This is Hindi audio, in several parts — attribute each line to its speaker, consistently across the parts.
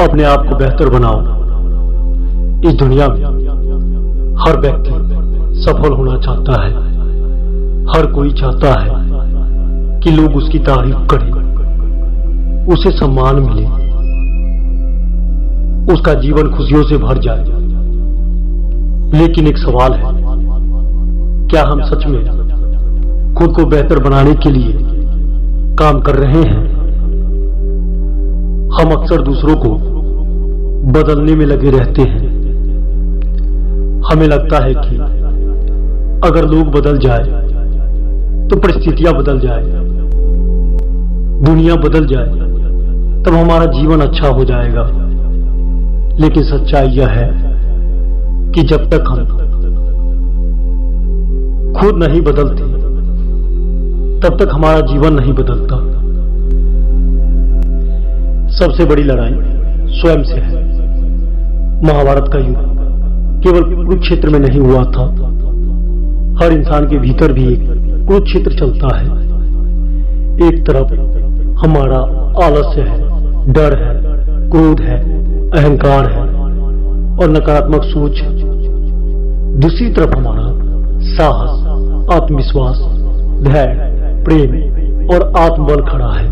Speaker 1: अपने आप को बेहतर बनाओ। इस दुनिया में हर व्यक्ति सफल होना चाहता है। हर कोई चाहता है कि लोग उसकी तारीफ करें, उसे सम्मान मिले, उसका जीवन खुशियों से भर जाए। लेकिन एक सवाल है, क्या हम सच में खुद को बेहतर बनाने के लिए काम कर रहे हैं? हम अक्सर दूसरों को बदलने में लगे रहते हैं। हमें लगता है कि अगर लोग बदल जाए तो परिस्थितियां बदल जाए, दुनिया बदल जाए, तब हमारा जीवन अच्छा हो जाएगा। लेकिन सच्चाई यह है कि जब तक हम खुद नहीं बदलते तब तक हमारा जीवन नहीं बदलता। सबसे बड़ी लड़ाई स्वयं से है। महाभारत का युद्ध केवल कुरुक्षेत्र में नहीं हुआ था। हर इंसान के भीतर भी एक कुरुक्षेत्र चलता है। एक तरफ हमारा आलस्य है, डर है, क्रोध है, अहंकार है और नकारात्मक सोच है। दूसरी तरफ हमारा साहस, आत्मविश्वास, धैर्य, प्रेम और आत्मबल खड़ा है।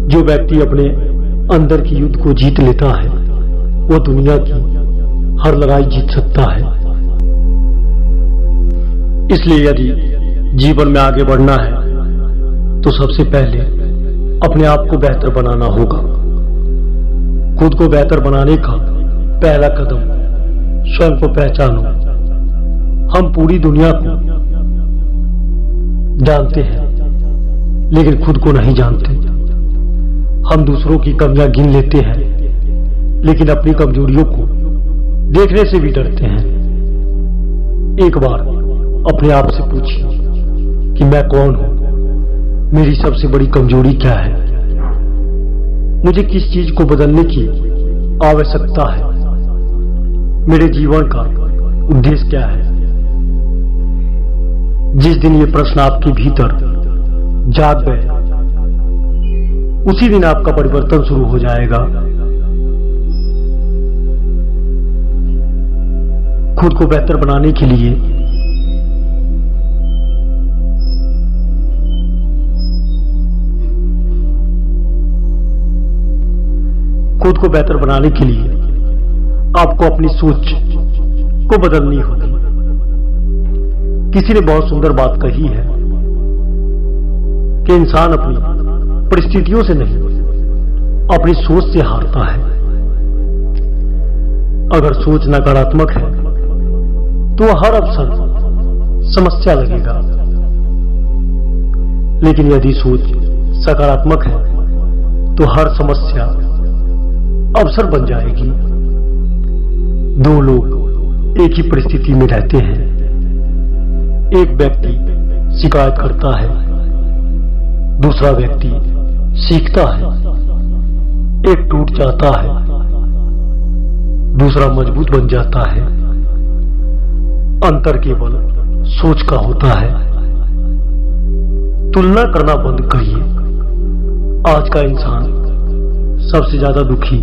Speaker 1: जो व्यक्ति अपने अंदर की युद्ध को जीत लेता है वो दुनिया की हर लड़ाई जीत सकता है। इसलिए यदि जीवन में आगे बढ़ना है तो सबसे पहले अपने आप को बेहतर बनाना होगा। खुद को बेहतर बनाने का पहला कदम स्वयं को पहचानो। हम पूरी दुनिया को जानते हैं लेकिन खुद को नहीं जानते। हम दूसरों की कमियां गिन लेते हैं लेकिन अपनी कमजोरियों को देखने से भी डरते हैं। एक बार अपने आप से पूछिए कि मैं कौन हूं, मेरी सबसे बड़ी कमजोरी क्या है, मुझे किस चीज को बदलने की आवश्यकता है, मेरे जीवन का उद्देश्य क्या है। जिस दिन ये प्रश्न आपके भीतर जाग गए उसी दिन आपका परिवर्तन शुरू हो जाएगा। खुद को बेहतर बनाने के लिए आपको अपनी सोच को बदलनी होगी। किसी ने बहुत सुंदर बात कही है कि इंसान अपनी परिस्थितियों से नहीं अपनी सोच से हारता है। अगर सोच नकारात्मक है तो हर अवसर समस्या लगेगा, लेकिन यदि सोच सकारात्मक है तो हर समस्या अवसर बन जाएगी। दो लोग एक ही परिस्थिति में रहते हैं। एक व्यक्ति शिकायत करता है, दूसरा व्यक्ति सीखता है। एक टूट जाता है, दूसरा मजबूत बन जाता है। अंतर केवल सोच का होता है। तुलना करना बंद करिए। आज का इंसान सबसे ज्यादा दुखी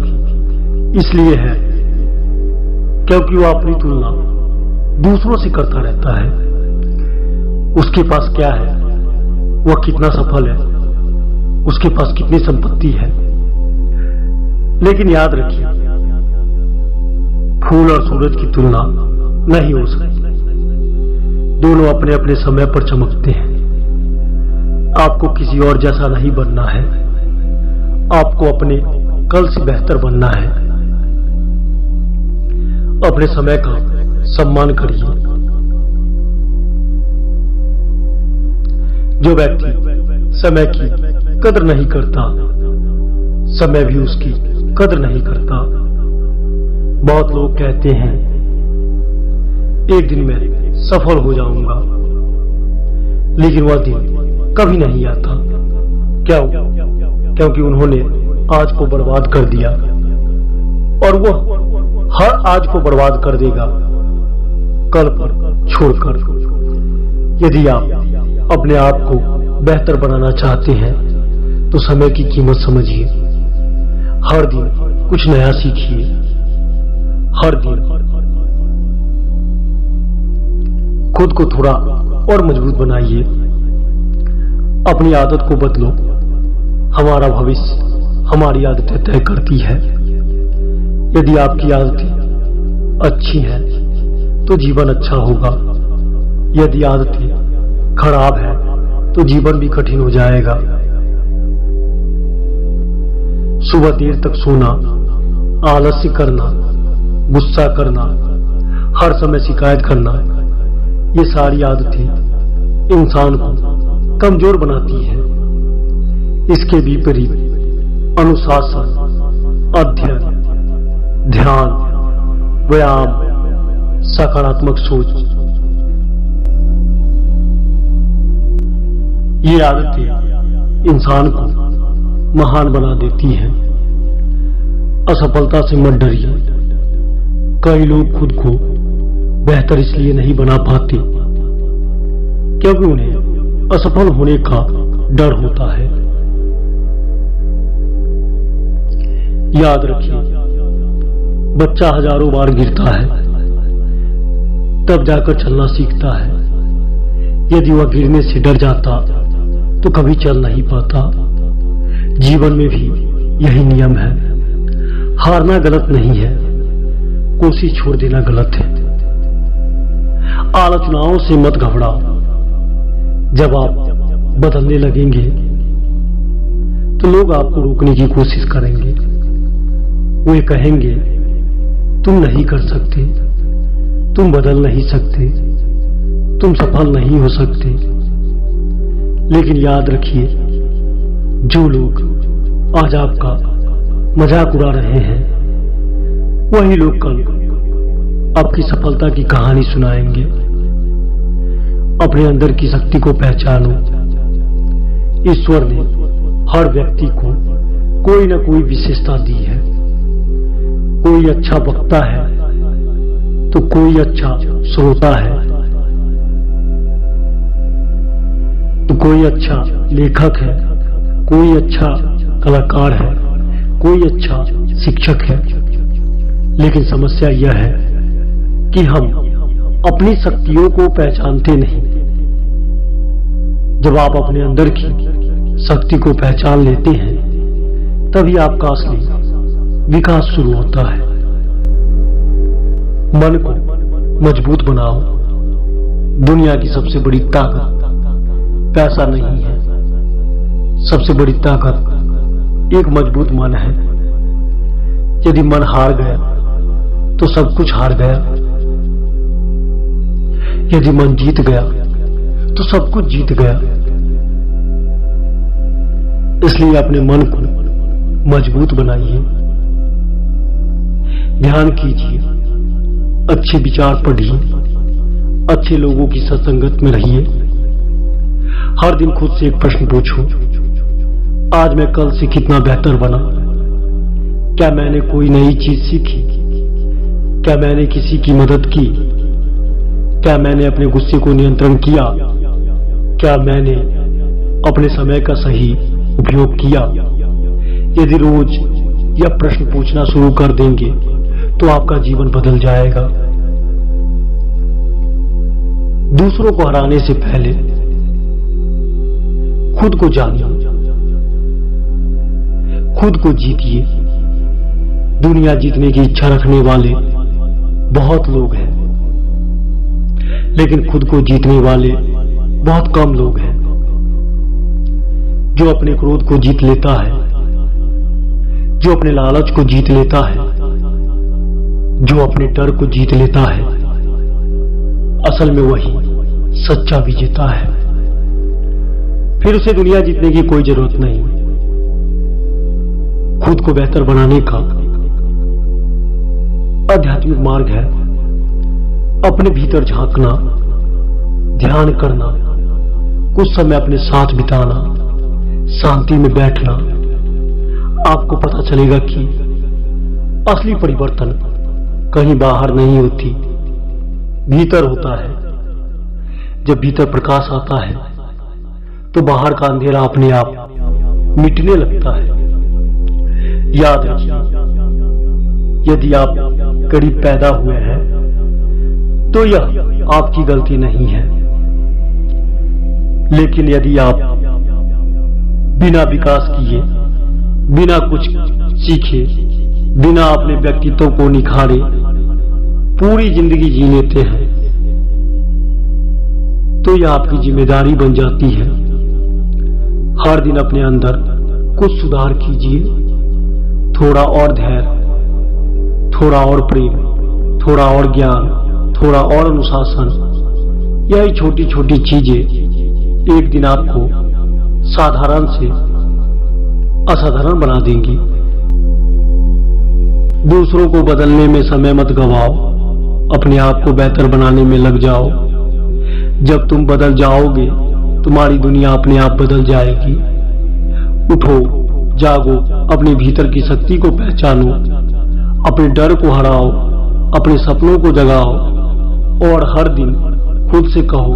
Speaker 1: इसलिए है क्योंकि वो अपनी तुलना दूसरों से करता रहता है। उसके पास क्या है, वह कितना सफल है, उसके पास कितनी संपत्ति है। लेकिन याद रखिए, फूल और सूरज की तुलना नहीं हो सकती। दोनों अपने अपने समय पर चमकते हैं। आपको किसी और जैसा नहीं बनना है, आपको अपने कल से बेहतर बनना है। अपने समय का सम्मान करिए। जो व्यक्ति समय की कदर नहीं करता, समय भी उसकी कदर नहीं करता। बहुत लोग कहते हैं एक दिन मैं सफल हो जाऊंगा, लेकिन वह दिन कभी नहीं आता। क्यों? क्योंकि उन्होंने आज को बर्बाद कर दिया और वह हर आज को बर्बाद कर देगा कल पर छोड़कर। यदि आप अपने आप को बेहतर बनाना चाहते हैं तो समय की कीमत समझिए। हर दिन कुछ नया सीखिए। हर दिन खुद को थोड़ा और मजबूत बनाइए। अपनी आदत को बदलो। हमारा भविष्य हमारी आदतें तय करती है। यदि आपकी आदतें अच्छी हैं तो जीवन अच्छा होगा। यदि आदतें खराब हैं तो जीवन भी कठिन हो जाएगा। सुबह देर तक सोना, आलस्य करना, गुस्सा करना, हर समय शिकायत करना, ये सारी आदतें इंसान को कमजोर बनाती हैं। इसके विपरीत अनुशासन, अध्ययन, ध्यान, व्यायाम, सकारात्मक सोच, ये आदतें इंसान को महान बना देती हैं। असफलता से मत डरिए। कई लोग खुद को बेहतर इसलिए नहीं बना पाते क्योंकि उन्हें असफल होने का डर होता है। याद रखिए, बच्चा हजारों बार गिरता है तब जाकर चलना सीखता है। यदि वह गिरने से डर जाता तो कभी चल नहीं पाता। जीवन में भी यही नियम है। हारना गलत नहीं है, कोशिश छोड़ देना गलत है। आलोचनाओं से मत घबराओ। जब आप बदलने लगेंगे तो लोग आपको रोकने की कोशिश करेंगे। वे कहेंगे तुम नहीं कर सकते, तुम बदल नहीं सकते, तुम सफल नहीं हो सकते। लेकिन याद रखिए, जो लोग आज आपका मजाक उड़ा रहे हैं वही लोग कल आपकी सफलता की कहानी सुनाएंगे। अपने अंदर की शक्ति को पहचानो। ईश्वर ने हर व्यक्ति को कोई न कोई विशेषता दी है। कोई अच्छा वक्ता है तो कोई अच्छा श्रोता है, तो कोई अच्छा लेखक है, कोई अच्छा कलाकार है, कोई अच्छा शिक्षक है। लेकिन समस्या यह है कि हम अपनी शक्तियों को पहचानते नहीं। जब आप अपने अंदर की शक्ति को पहचान लेते हैं तभी आपका असली विकास शुरू होता है। मन को मजबूत बनाओ। दुनिया की सबसे बड़ी ताकत पैसा नहीं है। सबसे बड़ी ताकत एक मजबूत मन है। यदि मन हार गया तो सब कुछ हार गया। यदि मन जीत गया तो सब कुछ जीत गया। इसलिए अपने मन को मजबूत बनाइए। ध्यान कीजिए, अच्छे विचार पढ़िए, अच्छे लोगों की सत्संगत में रहिए। हर दिन खुद से एक प्रश्न पूछो, आज मैं कल से कितना बेहतर बना? क्या मैंने कोई नई चीज सीखी? क्या मैंने किसी की मदद की? क्या मैंने अपने गुस्से को नियंत्रण किया? क्या मैंने अपने समय का सही उपयोग किया? यदि रोज यह प्रश्न पूछना शुरू कर देंगे तो आपका जीवन बदल जाएगा। दूसरों को हराने से पहले खुद को जानिए, खुद को जीतिए। दुनिया जीतने की इच्छा रखने वाले बहुत लोग हैं, लेकिन खुद को जीतने वाले बहुत कम लोग हैं। जो अपने क्रोध को जीत लेता है, जो अपने लालच को जीत लेता है, जो अपने डर को जीत लेता है, असल में वही सच्चा विजेता है। फिर उसे दुनिया जीतने की कोई जरूरत नहीं। खुद को बेहतर बनाने का आध्यात्मिक मार्ग है अपने भीतर झांकना, ध्यान करना, कुछ समय अपने साथ बिताना, शांति में बैठना। आपको पता चलेगा कि असली परिवर्तन कहीं बाहर नहीं होती, भीतर होता है। जब भीतर प्रकाश आता है तो बाहर का अंधेरा अपने आप मिटने लगता है। याद रखिए, यदि आप गरीब पैदा हुए हैं तो यह आपकी गलती नहीं है, लेकिन यदि आप बिना विकास किए, बिना कुछ सीखे, बिना अपने व्यक्तित्व को निखारे पूरी जिंदगी जी लेते हैं तो यह आपकी जिम्मेदारी बन जाती है। हर दिन अपने अंदर कुछ सुधार कीजिए, थोड़ा और धैर्य, थोड़ा और प्रेम, थोड़ा और ज्ञान, थोड़ा और अनुशासन। यही छोटी छोटी चीजें एक दिन आपको साधारण से असाधारण बना देंगी। दूसरों को बदलने में समय मत गवाओ, अपने आप को बेहतर बनाने में लग जाओ। जब तुम बदल जाओगे तुम्हारी दुनिया अपने आप बदल जाएगी। उठो, जागो, अपने भीतर की शक्ति को पहचानो, अपने डर को हराओ, अपने सपनों को जगाओ और हर दिन खुद से कहो,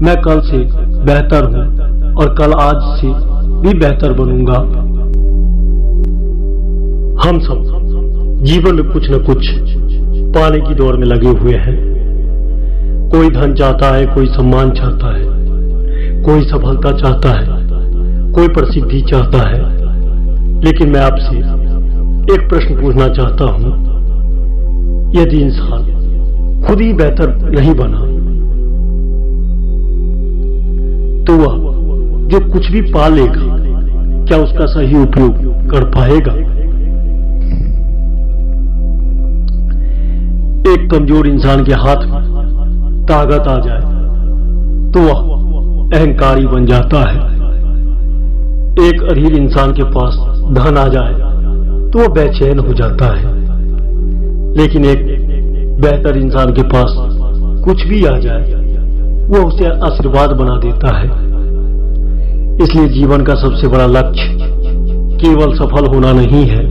Speaker 1: मैं कल से बेहतर हूं और कल आज से भी बेहतर बनूंगा। हम सब जीवन में कुछ न कुछ पाने की दौड़ में लगे हुए हैं। कोई धन चाहता है, कोई सम्मान चाहता है, कोई सफलता चाहता है, कोई प्रसिद्धि चाहता है। लेकिन मैं आपसे एक प्रश्न पूछना चाहता हूं, यदि इंसान खुद ही बेहतर नहीं बना तो वह जो कुछ भी पा लेगा क्या उसका सही उपयोग कर पाएगा? एक कमजोर इंसान के हाथ में ताकत आ जाए तो वह अहंकारी बन जाता है। एक अधीर इंसान के पास धन आ जाए तो वह बेचैन हो जाता है। लेकिन एक बेहतर इंसान के पास कुछ भी आ जाए वह उसे आशीर्वाद बना देता है। इसलिए जीवन का सबसे बड़ा लक्ष्य केवल सफल होना नहीं है,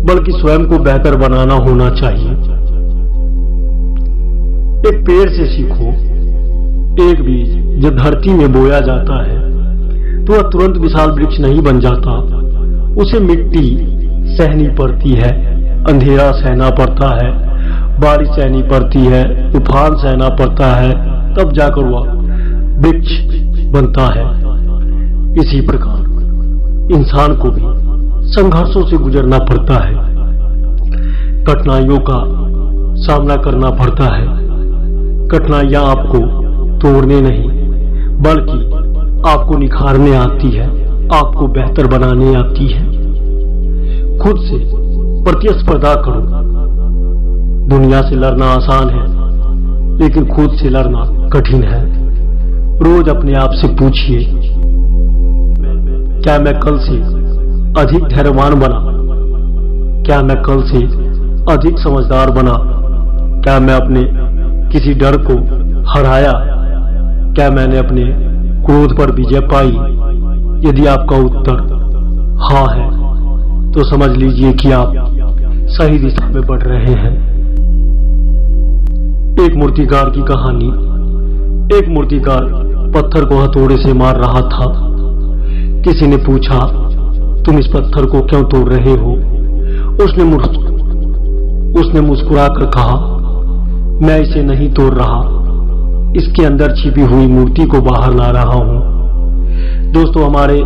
Speaker 1: बल्कि स्वयं को बेहतर बनाना होना चाहिए। एक पेड़ से सीखो, एक बीज जब धरती में बोया जाता है तो वह तुरंत विशाल वृक्ष नहीं बन जाता। उसे मिट्टी सहनी पड़ती है, अंधेरा सहना पड़ता है, बारिश सहनी पड़ती है, तूफान सहना पड़ता है, तब जाकर वह वृक्ष बनता है। इसी प्रकार इंसान को भी संघर्षों से गुजरना पड़ता है, कठिनाइयों का सामना करना पड़ता है। कठिनाइयां आपको तोड़ने नहीं बल्कि आपको निखारने आती है, आपको बेहतर बनाने आती है। खुद से प्रतिस्पर्धा करो। दुनिया से लड़ना आसान है, लेकिन खुद से लड़ना कठिन है। रोज अपने आप से पूछिए, क्या मैं कल से अधिक धैर्यवान बना? क्या मैं कल से अधिक समझदार बना? क्या मैं अपने किसी डर को हराया? क्या मैंने अपने क्रोध पर विजय पाई? यदि आपका उत्तर हाँ है तो समझ लीजिए कि आप सही दिशा में बढ़ रहे हैं। एक मूर्तिकार की कहानी। एक मूर्तिकार पत्थर को हथौड़े से मार रहा था। किसी ने पूछा, तुम इस पत्थर को क्यों तोड़ रहे हो? उसने मुस्कुराकर कहा, मैं इसे नहीं तोड़ रहा, इसके अंदर छिपी हुई मूर्ति को बाहर ला रहा हूं। दोस्तों, हमारे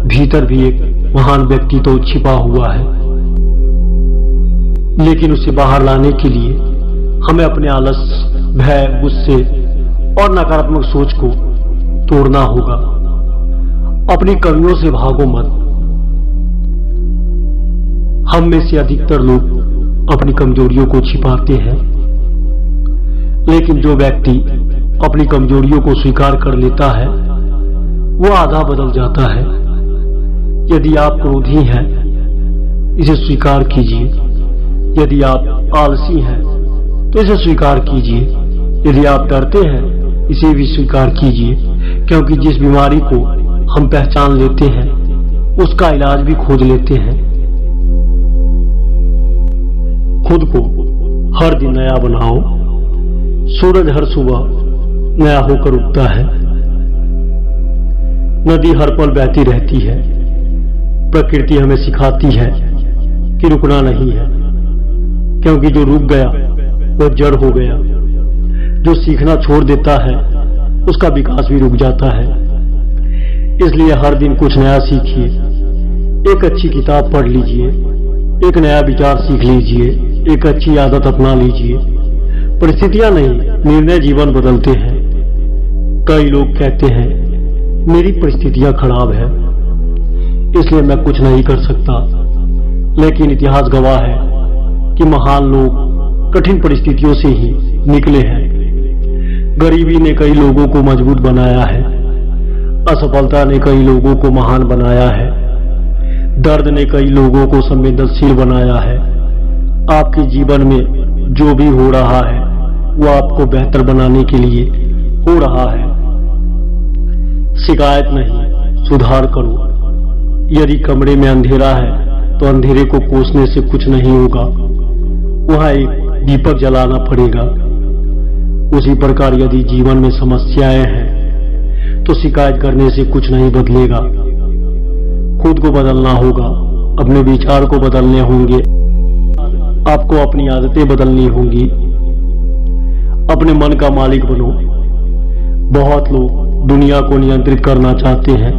Speaker 1: भीतर भी एक महान व्यक्ति तो छिपा हुआ है, लेकिन उसे बाहर लाने के लिए हमें अपने आलस, भय, गुस्से और नकारात्मक सोच को तोड़ना होगा। अपनी कमियों से भागो मत। हम में से अधिकतर लोग अपनी कमजोरियों को छिपाते हैं, लेकिन जो व्यक्ति अपनी कमजोरियों को स्वीकार कर लेता है वो आधा बदल जाता है। यदि आप क्रोधी हैं, इसे स्वीकार कीजिए। यदि आप आलसी हैं तो इसे स्वीकार कीजिए। यदि आप डरते हैं, इसे भी स्वीकार कीजिए, क्योंकि जिस बीमारी को हम पहचान लेते हैं उसका इलाज भी खोज लेते हैं। खुद को हर दिन नया बनाओ। सूरज हर सुबह नया होकर उगता है। नदी हर पल बहती रहती है। प्रकृति हमें सिखाती है कि रुकना नहीं है, क्योंकि जो रुक गया वह जड़ हो गया। जो सीखना छोड़ देता है उसका विकास भी रुक जाता है। इसलिए हर दिन कुछ नया सीखिए, एक अच्छी किताब पढ़ लीजिए, एक नया विचार सीख लीजिए, एक अच्छी आदत अपना लीजिए। परिस्थितियां नहीं, निर्णय जीवन बदलते हैं। कई लोग कहते हैं मेरी परिस्थितियां खराब है इसलिए मैं कुछ नहीं कर सकता, लेकिन इतिहास गवाह है कि महान लोग कठिन परिस्थितियों से ही निकले हैं। गरीबी ने कई लोगों को मजबूत बनाया है, असफलता ने कई लोगों को महान बनाया है, दर्द ने कई लोगों को संवेदनशील बनाया है। आपके जीवन में जो भी हो रहा है वो आपको बेहतर बनाने के लिए हो रहा है। शिकायत नहीं, सुधार करो। यदि कमरे में अंधेरा है तो अंधेरे को कोसने से कुछ नहीं होगा, वहां एक दीपक जलाना पड़ेगा। उसी प्रकार यदि जीवन में समस्याएं हैं तो शिकायत करने से कुछ नहीं बदलेगा। खुद को बदलना होगा, अपने विचार को बदलने होंगे, आपको अपनी आदतें बदलनी होंगी। अपने मन का मालिक बनो। बहुत लोग दुनिया को नियंत्रित करना चाहते हैं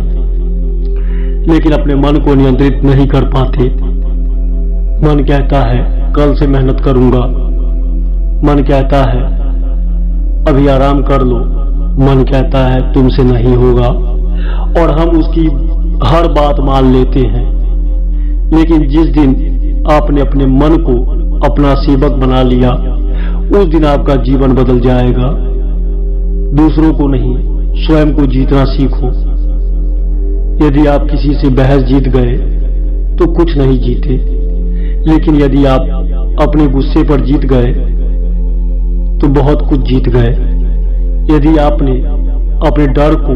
Speaker 1: लेकिन अपने मन को नियंत्रित नहीं कर पाते। मन कहता है कल से मेहनत करूंगा, मन कहता है अभी आराम कर लो, मन कहता है तुमसे नहीं होगा, और हम उसकी हर बात मान लेते हैं। लेकिन जिस दिन आपने अपने मन को अपना सेवक बना लिया उस दिन आपका जीवन बदल जाएगा। दूसरों को नहीं, स्वयं को जीतना सीखो। यदि आप किसी से बहस जीत गए तो कुछ नहीं जीते, लेकिन यदि आप अपने गुस्से पर जीत गए तो बहुत कुछ जीत गए। यदि आपने अपने डर को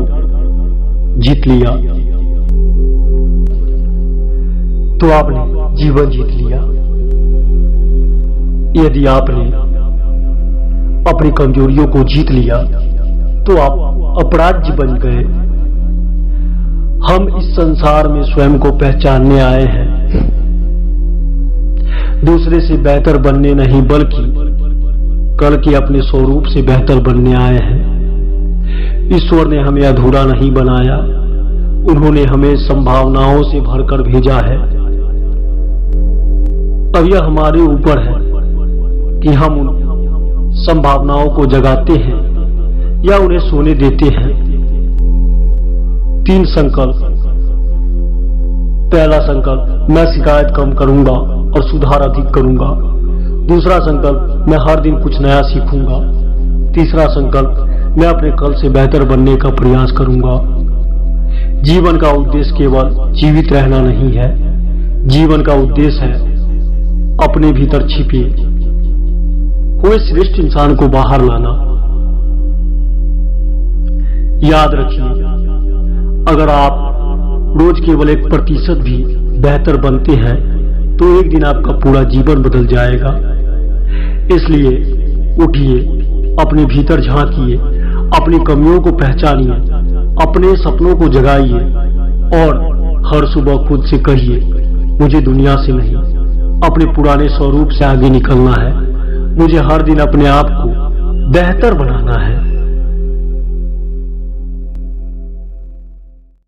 Speaker 1: जीत लिया तो आपने जीवन जीत लिया। यदि आपने अपनी कमजोरियों को जीत लिया तो आप अपराज्य बन गए। हम इस संसार में स्वयं को पहचानने आए हैं, दूसरे से बेहतर बनने नहीं बल्कि कल के अपने स्वरूप से बेहतर बनने आए हैं। ईश्वर ने हमें अधूरा नहीं बनाया, उन्होंने हमें संभावनाओं से भरकर भेजा है। अब यह हमारे ऊपर है कि हम उन संभावनाओं को जगाते हैं या उन्हें सोने देते हैं। 3 संकल्प। पहला संकल्प, मैं शिकायत कम करूंगा और सुधार अधिक करूंगा। दूसरा संकल्प, मैं हर दिन कुछ नया सीखूंगा। तीसरा संकल्प, मैं अपने कल से बेहतर बनने का प्रयास करूंगा। जीवन का उद्देश्य केवल जीवित रहना नहीं है, जीवन का उद्देश्य है अपने भीतर छिपे हुए श्रेष्ठ इंसान को बाहर लाना। याद रखिए, अगर आप रोज केवल 1% भी बेहतर बनते हैं तो एक दिन आपका पूरा जीवन बदल जाएगा। इसलिए उठिए, अपने भीतर झांकिए, अपनी कमियों को पहचानिए, अपने सपनों को जगाइए और हर सुबह खुद से कहिए, मुझे दुनिया से नहीं, अपने पुराने स्वरूप से आगे निकलना है। मुझे हर दिन अपने आप को बेहतर बनाना है।